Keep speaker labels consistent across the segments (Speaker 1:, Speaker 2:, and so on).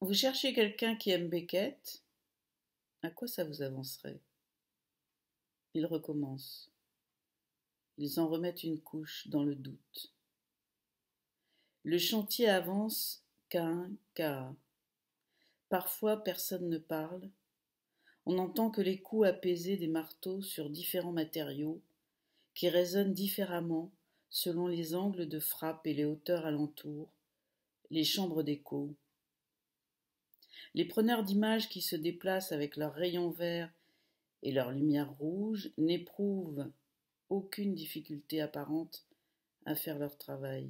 Speaker 1: Vous cherchez quelqu'un qui aime Beckett? À quoi ça vous avancerait? Ils recommencent. Ils en remettent une couche dans le doute. Le chantier avance qu'à un cas. Parfois personne ne parle. On n'entend que les coups apaisés des marteaux sur différents matériaux qui résonnent différemment selon les angles de frappe et les hauteurs alentour, les chambres d'écho. Les preneurs d'images qui se déplacent avec leurs rayons verts et leurs lumières rouges n'éprouvent aucune difficulté apparente à faire leur travail.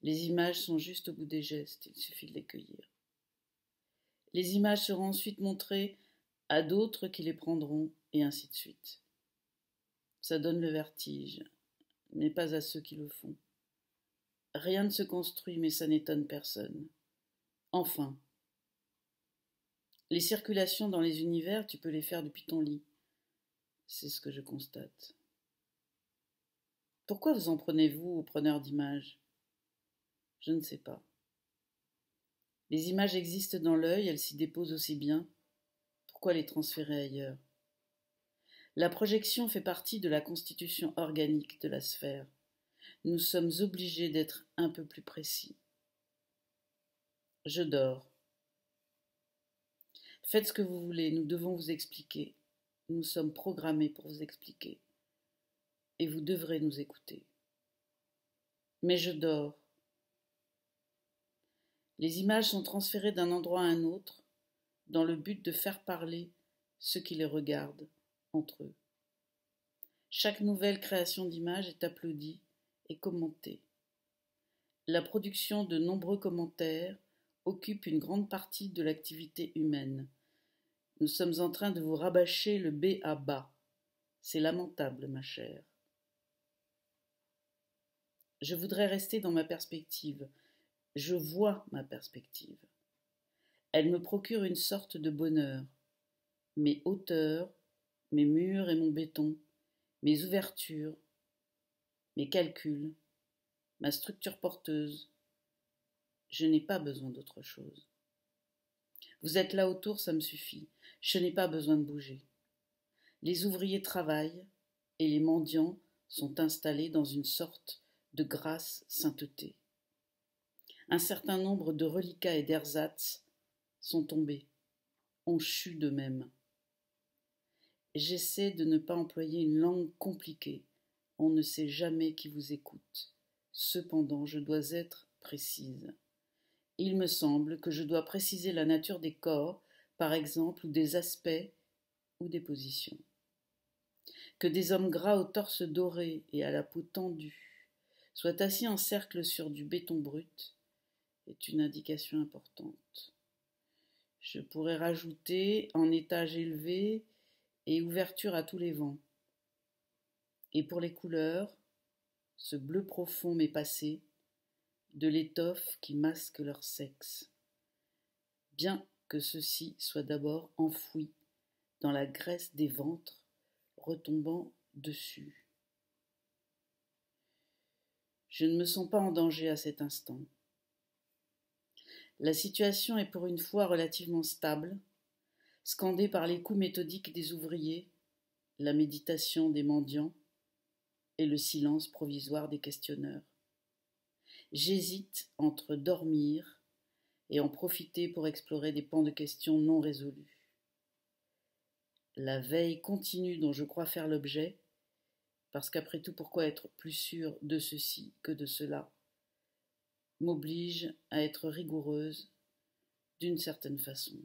Speaker 1: Les images sont juste au bout des gestes, il suffit de les cueillir. Les images seront ensuite montrées à d'autres qui les prendront, et ainsi de suite. Ça donne le vertige, mais pas à ceux qui le font. Rien ne se construit, mais ça n'étonne personne. Enfin, les circulations dans les univers, tu peux les faire depuis ton lit. C'est ce que je constate. Pourquoi vous en prenez-vous aux preneurs d'images? Je ne sais pas. Les images existent dans l'œil, elles s'y déposent aussi bien. Pourquoi les transférer ailleurs? La projection fait partie de la constitution organique de la sphère. Nous sommes obligés d'être un peu plus précis. Je dors. Faites ce que vous voulez, nous devons vous expliquer. Nous sommes programmés pour vous expliquer. Et vous devrez nous écouter. Mais je dors. Les images sont transférées d'un endroit à un autre, dans le but de faire parler ceux qui les regardent entre eux. Chaque nouvelle création d'image est applaudie et commentée. La production de nombreux commentaires occupe une grande partie de l'activité humaine. Nous sommes en train de vous rabâcher le B à bas. C'est lamentable, ma chère. Je voudrais rester dans ma perspective. Je vois ma perspective. Elle me procure une sorte de bonheur. Mes hauteurs, mes murs et mon béton, mes ouvertures, mes calculs, ma structure porteuse. Je n'ai pas besoin d'autre chose. Vous êtes là autour, ça me suffit. Je n'ai pas besoin de bouger. Les ouvriers travaillent et les mendiants sont installés dans une sorte de grasse sainteté. Un certain nombre de reliquats et d'ersatz sont tombés, ont chu d'eux-mêmes. J'essaie de ne pas employer une langue compliquée. On ne sait jamais qui vous écoute. Cependant, je dois être précise. Il me semble que je dois préciser la nature des corps, par exemple, ou des aspects ou des positions. Que des hommes gras au torse doré et à la peau tendue soient assis en cercle sur du béton brut est une indication importante. Je pourrais rajouter en étage élevé et ouverture à tous les vents. Et pour les couleurs, ce bleu profond mais passé, de l'étoffe qui masque leur sexe, bien que ceci soit d'abord enfoui dans la graisse des ventres retombant dessus. Je ne me sens pas en danger à cet instant. La situation est pour une fois relativement stable, scandée par les coups méthodiques des ouvriers, la méditation des mendiants et le silence provisoire des questionneurs. J'hésite entre dormir et en profiter pour explorer des pans de questions non résolus. La veille continue dont je crois faire l'objet, parce qu'après tout, pourquoi être plus sûr de ceci que de cela, m'oblige à être rigoureuse d'une certaine façon.